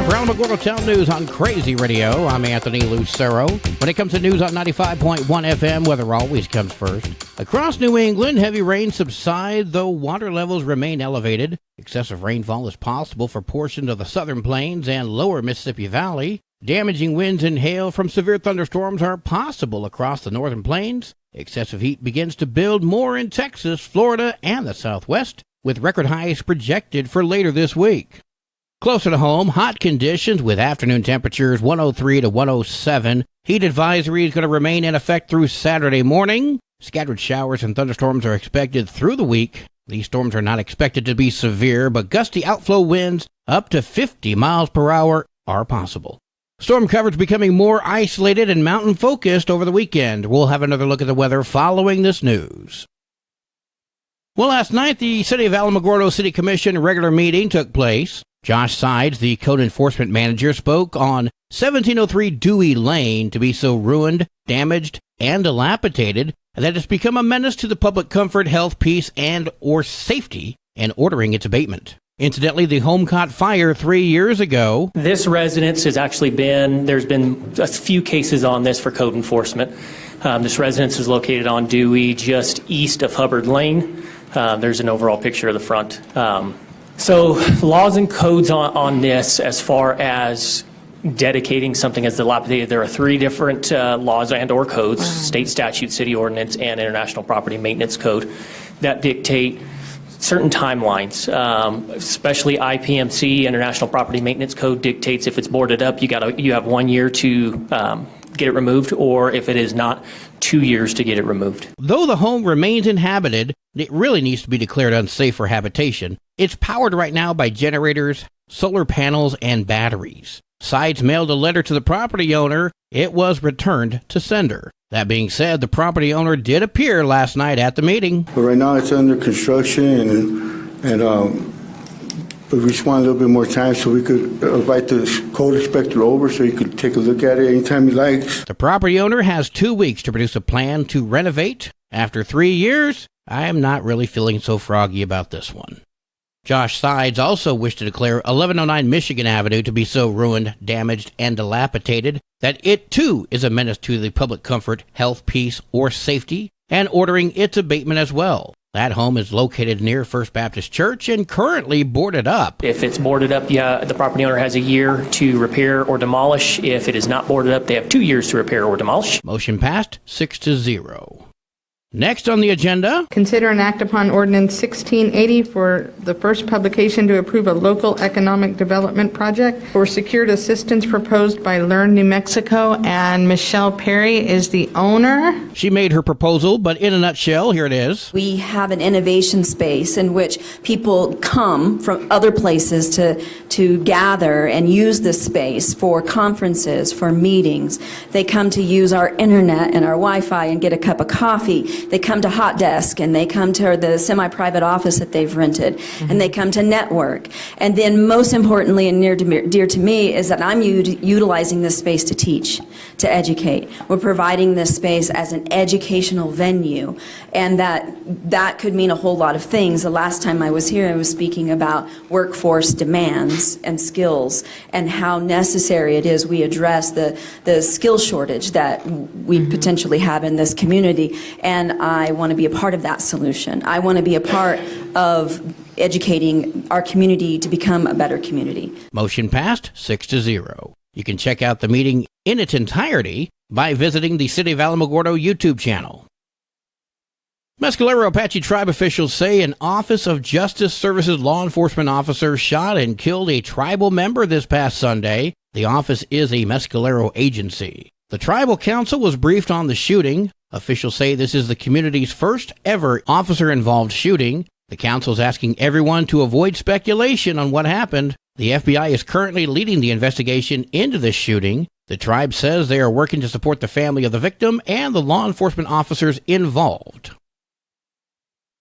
time for Alamogordo Town News on Crazy Radio. I'm Anthony Lucero. When it comes to news on 95.1 FM, weather always comes first. Across New England, heavy rain subsides, though water levels remain elevated. Excessive rainfall is possible for portions of the southern plains and lower Mississippi Valley. Damaging winds and hail from severe thunderstorms are possible across the northern plains. Excessive heat begins to build more in Texas, Florida, and the Southwest, with record highs projected for later this week. Closer to home, hot conditions with afternoon temperatures 103 to 107. Heat advisory is going to remain in effect through Saturday morning. Scattered showers and thunderstorms are expected through the week. These storms are not expected to be severe, but gusty outflow winds up to 50 miles per hour are possible. Storm coverage becoming more isolated and mountain-focused over the weekend. We'll have another look at the weather following this news. Well, last night, the City of Alamogordo City Commission regular meeting took place. Josh Sides, the code enforcement manager, spoke on 1703 Dewey Lane to be so ruined, damaged, and dilapidated that it's become a menace to the public comfort, health, peace, and or safety, and ordering its abatement. Incidentally, the home caught fire 3 years ago. This residence has actually there's been a few cases on this for code enforcement. This residence is located on Dewey, just east of Hubbard Lane. There's an overall picture of the front. So laws and codes on this, as far as dedicating something as dilapidated, there are three different laws and or codes, state statute, city ordinance, and international property maintenance code, that dictate certain timelines, especially IPMC, International Property Maintenance Code, dictates if it's boarded up, you have 1 year to get it removed, or if it is not, 2 years to get it removed. Though the home remains inhabited, it really needs to be declared unsafe for habitation. It's powered right now by generators, solar panels, and batteries. Sides mailed a letter to the property owner. It was returned to sender. That being said, the property owner did appear last night at the meeting. But right now it's under construction, but we just want a little bit more time so we could invite the code inspector over so he could take a look at it anytime he likes. The property owner has 2 weeks to produce a plan to renovate. After 3 years, I am not really feeling so froggy about this one. Josh Sides also wished to declare 1109 Michigan Avenue to be so ruined, damaged, and dilapidated that it too is a menace to the public comfort, health, peace, or safety, and ordering its abatement as well. That home is located near First Baptist Church and currently boarded up. If it's boarded up, the property owner has a year to repair or demolish. If it is not boarded up, they have 2 years to repair or demolish. Motion passed 6-0. Next on the agenda, consider an act upon ordinance 1680 for the first publication to approve a local economic development project for secured assistance proposed by Learn New Mexico, and Michelle Perry is the owner. She made her proposal, but in a nutshell, here it is. We have an innovation space in which people come from other places to gather and use this space for conferences, for meetings. They come to use our internet and our Wi-Fi and get a cup of coffee. They come to Hot Desk, and they come to the semi-private office that they've rented, and they come to network. And then most importantly and dear to me is that I'm utilizing this space to teach, to educate. We're providing this space as an educational venue, and that could mean a whole lot of things. The last time I was here, I was speaking about workforce demands and skills and how necessary it is we address the skill shortage that we potentially have in this community. And I want to be a part of that solution. I want to be a part of educating our community to become a better community. Motion passed 6-0. You can check out the meeting in its entirety by visiting the City of Alamogordo YouTube channel. Mescalero Apache Tribe officials say an Office of Justice Services law enforcement officer shot and killed a tribal member this past Sunday. The office is a Mescalero agency. The tribal council was briefed on the shooting. Officials say this is the community's first ever officer-involved shooting. The council is asking everyone to avoid speculation on what happened. The FBI is currently leading the investigation into this shooting. The tribe says they are working to support the family of the victim and the law enforcement officers involved.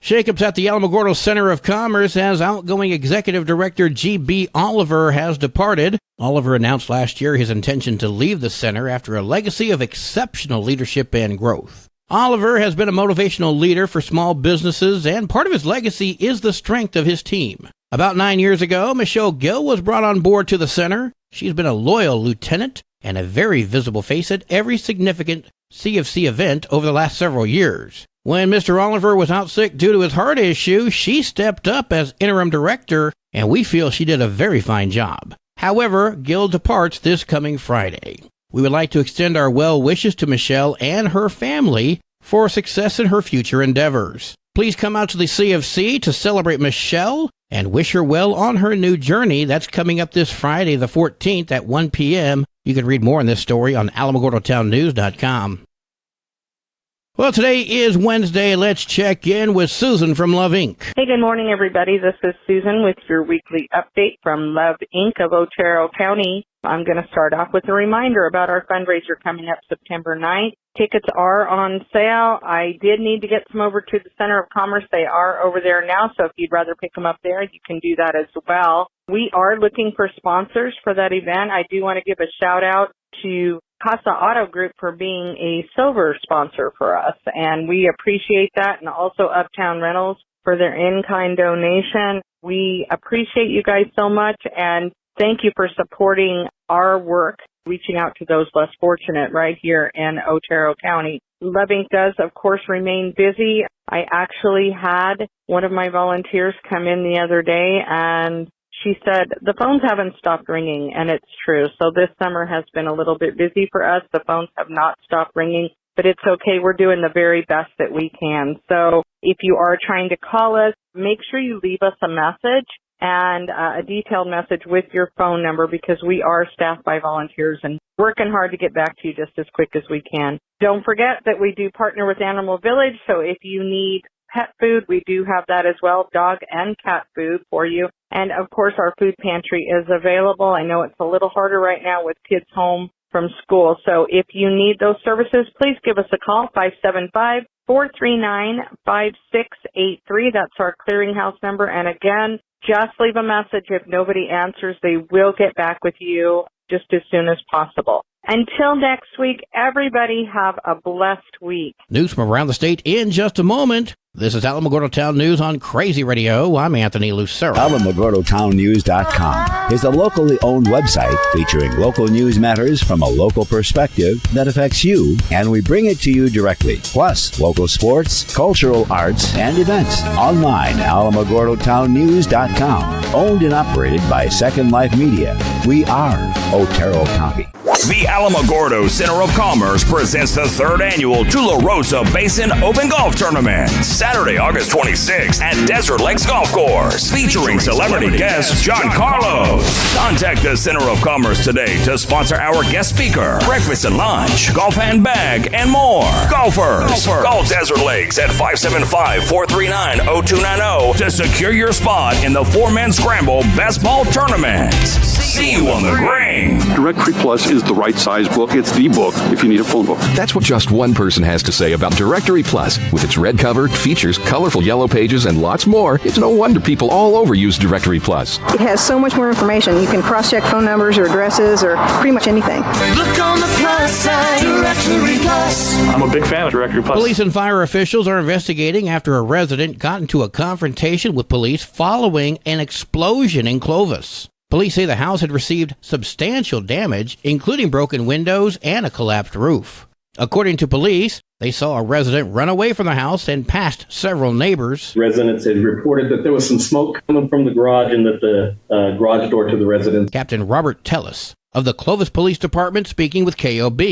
Shakeups at the Alamogordo Center of Commerce as outgoing Executive Director G.B. Oliver has departed. Oliver announced last year his intention to leave the center after a legacy of exceptional leadership and growth. Oliver has been a motivational leader for small businesses, and part of his legacy is the strength of his team. About 9 years ago, Michelle Gill was brought on board to the center. She's been a loyal lieutenant and a very visible face at every significant CFC event over the last several years. When Mr. Oliver was out sick due to his heart issue, she stepped up as interim director, and we feel she did a very fine job. However, Gil departs this coming Friday. We would like to extend our well wishes to Michelle and her family for success in her future endeavors. Please come out to the CFC to celebrate Michelle and wish her well on her new journey. That's coming up this Friday, the 14th at 1 p.m. You can read more on this story on AlamogordoTownNews.com. Well, today is Wednesday. Let's check in with Susan from Love Inc. Hey, good morning, everybody. This is Susan with your weekly update from Love Inc. of Otero County. I'm going to start off with a reminder about our fundraiser coming up September 9th. Tickets are on sale. I did need to get some over to the Center of Commerce. They are over there now, so if you'd rather pick them up there, you can do that as well. We are looking for sponsors for that event. I do want to give a shout-out to Casa Auto Group for being a silver sponsor for us, and we appreciate that, and also Uptown Rentals for their in-kind donation. We appreciate you guys so much, and thank you for supporting our work, reaching out to those less fortunate right here in Otero County. Love Inc. does, of course, remain busy. I actually had one of my volunteers come in the other day, and she said, the phones haven't stopped ringing, and it's true. So this summer has been a little bit busy for us. The phones have not stopped ringing, but it's okay. We're doing the very best that we can. So if you are trying to call us, make sure you leave us a message and a detailed message with your phone number, because we are staffed by volunteers and working hard to get back to you just as quick as we can. Don't forget that we do partner with Animal Village, so if you need pet food, we do have that as well, dog and cat food for you. And, of course, our food pantry is available. I know it's a little harder right now with kids home from school. So if you need those services, please give us a call, 575-439-5683. That's our clearinghouse number. And, again, just leave a message. If nobody answers, they will get back with you just as soon as possible. Until next week, everybody have a blessed week. News from around the state in just a moment. This is Alamogordo Town News on Crazy Radio. I'm Anthony Lucero. AlamogordoTownNews.com is a locally owned website featuring local news matters from a local perspective that affects you, and we bring it to you directly. Plus, local sports, cultural arts, and events. Online, AlamogordoTownNews.com. Owned and operated by Second Life Media. We are Otero County. The Alamogordo Center of Commerce presents the third annual Tularosa Basin Open Golf Tournament, Saturday, August 26th at Desert Lakes Golf Course, featuring celebrity guest John Carlos. Contact the Center of Commerce today to sponsor our guest speaker, breakfast and lunch, golf handbag, and more. Golfers, call Desert Lakes at 575-439-0290 to secure your spot in the four-man scramble best ball tournament. See you on the green. Directory Plus is the right size book. It's the book if you need a phone book. That's what just one person has to say about Directory Plus. With its red cover, features, colorful yellow pages, and lots more, it's no wonder people all over use Directory Plus. It has so much more information. You can cross-check phone numbers or addresses or pretty much anything. Look on the plus side, Directory Plus. I'm a big fan of Directory Plus. Police and fire officials are investigating after a resident got into a confrontation with police following an explosion in Clovis. Police say the house had received substantial damage, including broken windows and a collapsed roof. According to police, they saw a resident run away from the house and past several neighbors. Residents had reported that there was some smoke coming from the garage and that the garage door to the residence. Captain Robert Tellis of the Clovis Police Department speaking with KOB.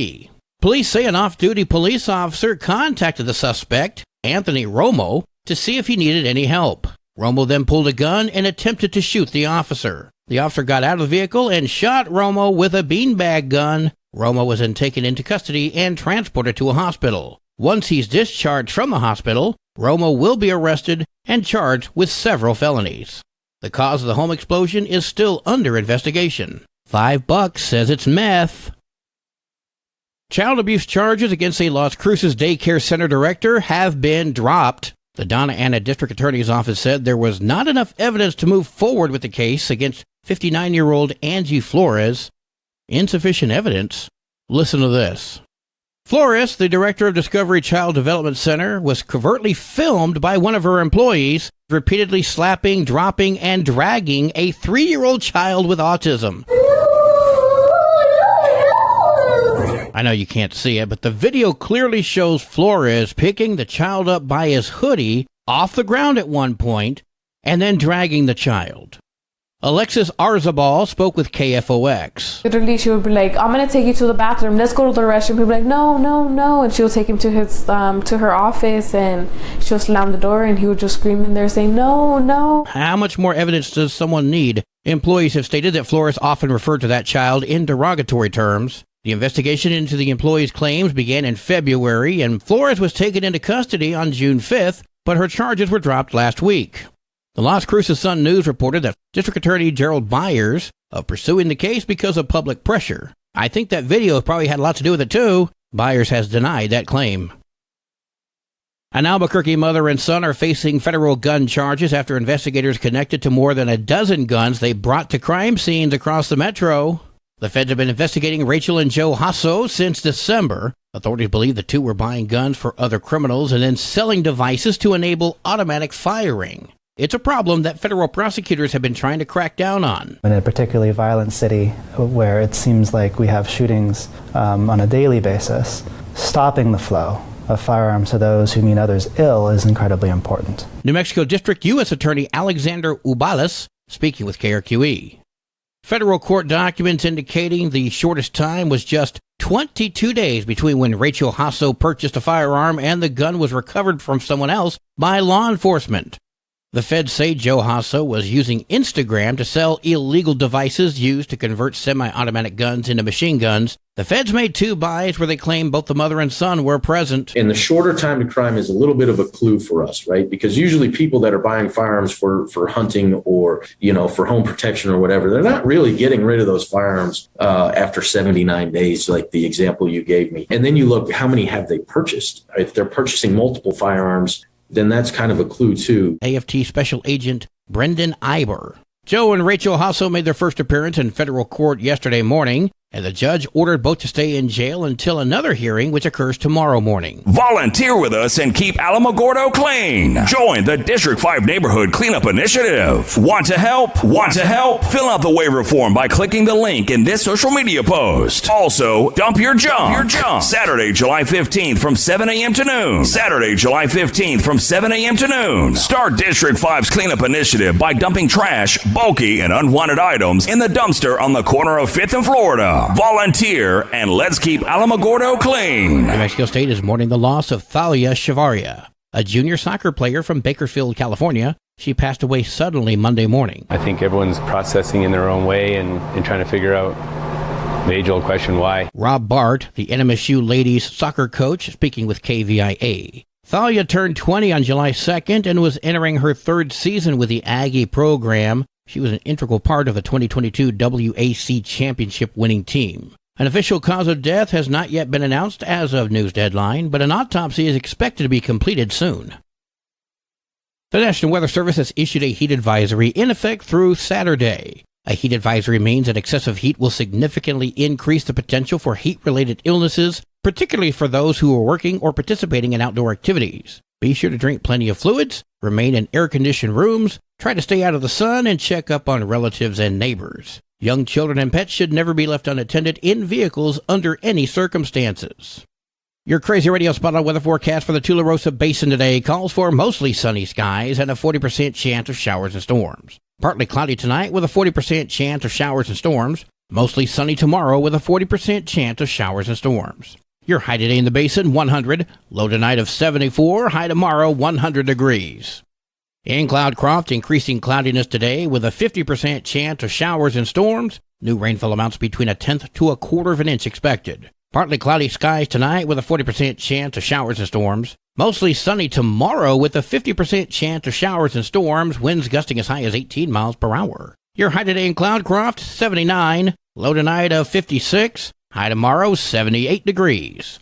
Police say an off-duty police officer contacted the suspect, Anthony Romo, to see if he needed any help. Romo then pulled a gun and attempted to shoot the officer. The officer got out of the vehicle and shot Romo with a beanbag gun. Romo was then taken into custody and transported to a hospital. Once he's discharged from the hospital, Romo will be arrested and charged with several felonies. The cause of the home explosion is still under investigation. $5 says it's meth. Child abuse charges against a Las Cruces daycare center director have been dropped. The Donna Ana District Attorney's Office said there was not enough evidence to move forward with the case against 59-year-old Angie Flores. Insufficient evidence? Listen to this. Flores, the director of Discovery Child Development Center, was covertly filmed by one of her employees repeatedly slapping, dropping, and dragging a 3-year-old child with autism. I know you can't see it, but the video clearly shows Flores picking the child up by his hoodie off the ground at one point and then dragging the child. Alexis Arzabal spoke with KFOX. Literally, she would be like, I'm going to take you to the bathroom. Let's go to the restroom. He'd be like, no, no, no. And she'll take him to to her office, and she'll slam the door, and he would just scream in there saying, no, no. How much more evidence does someone need? Employees have stated that Flores often referred to that child in derogatory terms. The investigation into the employee's claims began in February, and Flores was taken into custody on June 5th, but her charges were dropped last week. The Las Cruces Sun-News reported that District Attorney Gerald Byers of pursuing the case because of public pressure. I think that video probably had a lot to do with it too. Byers has denied that claim. An Albuquerque mother and son are facing federal gun charges after investigators connected to more than a dozen guns they brought to crime scenes across the metro. The feds have been investigating Rachel and Joe Hasso since December. Authorities believe the two were buying guns for other criminals and then selling devices to enable automatic firing. It's a problem that federal prosecutors have been trying to crack down on. In a particularly violent city where it seems like we have shootings on a daily basis, stopping the flow of firearms to those who mean others ill is incredibly important. New Mexico District U.S. Attorney Alexander Ubalis speaking with KRQE. Federal court documents indicating the shortest time was just 22 days between when Rachel Hasso purchased a firearm and the gun was recovered from someone else by law enforcement. The feds say Joe Hasso was using Instagram to sell illegal devices used to convert semi-automatic guns into machine guns. The feds made two buys where they claim both the mother and son were present. And the shorter time to crime is a little bit of a clue for us, right? Because usually people that are buying firearms for hunting or, for home protection or whatever, they're not really getting rid of those firearms after 79 days, like the example you gave me. And then you look, how many have they purchased? If they're purchasing multiple firearms, then that's kind of a clue, too. AFT Special Agent Brendan Iber. Joe and Rachel Hasso made their first appearance in federal court yesterday morning, and the judge ordered both to stay in jail until another hearing, which occurs tomorrow morning. Volunteer with us and keep Alamogordo clean. Join the District 5 Neighborhood Cleanup Initiative. Want to help? Want to help? Fill out the waiver form by clicking the link in this social media post. Also, dump your junk. Saturday, July 15th from 7 a.m. to noon. Saturday, July 15th from 7 a.m. to noon. Start District 5's Cleanup Initiative by dumping trash, bulky, and unwanted items in the dumpster on the corner of 5th and Florida. Volunteer, and let's keep Alamogordo clean. New Mexico State is mourning the loss of Thalia Shavaria, a junior soccer player from Bakersfield, California. She passed away suddenly Monday morning. I think everyone's processing in their own way and trying to figure out the age-old question, why. Rob Bart, the NMSU ladies soccer coach, speaking with KVIA. Thalia turned 20 on July 2nd and was entering her third season with the Aggie program. She was an integral part of the 2022 WAC championship winning team. An official cause of death has not yet been announced as of news deadline, but an autopsy is expected to be completed soon. The National Weather Service has issued a heat advisory in effect through Saturday. A heat advisory means that excessive heat will significantly increase the potential for heat-related illnesses, particularly for those who are working or participating in outdoor activities. Be sure to drink plenty of fluids, remain in air-conditioned rooms, try to stay out of the sun, and check up on relatives and neighbors. Young children and pets should never be left unattended in vehicles under any circumstances. Your Crazy Radio spot on weather forecast for the Tularosa Basin today calls for mostly sunny skies and a 40% chance of showers and storms. Partly cloudy tonight with a 40% chance of showers and storms. Mostly sunny tomorrow with a 40% chance of showers and storms. Your high today in the basin, 100. Low tonight of 74. High tomorrow, 100 degrees. In Cloudcroft, increasing cloudiness today with a 50% chance of showers and storms. New rainfall amounts between 1/10 to 1/4 of an inch expected. Partly cloudy skies tonight with a 40% chance of showers and storms. Mostly sunny tomorrow with a 50% chance of showers and storms. Winds gusting as high as 18 miles per hour. Your high today in Cloudcroft, 79. Low tonight of 56. High tomorrow, 78 degrees.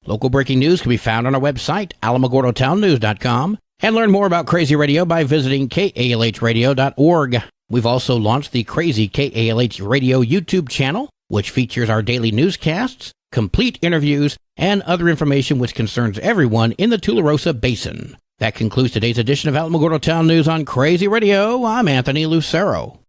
Local breaking news can be found on our website, alamogordotownnews.com, and learn more about Crazy Radio by visiting kalhradio.org. We've also launched the Crazy KALH Radio YouTube channel, which features our daily newscasts, complete interviews, and other information which concerns everyone in the Tularosa Basin. That concludes today's edition of Alamogordo Town News on Crazy Radio. I'm Anthony Lucero.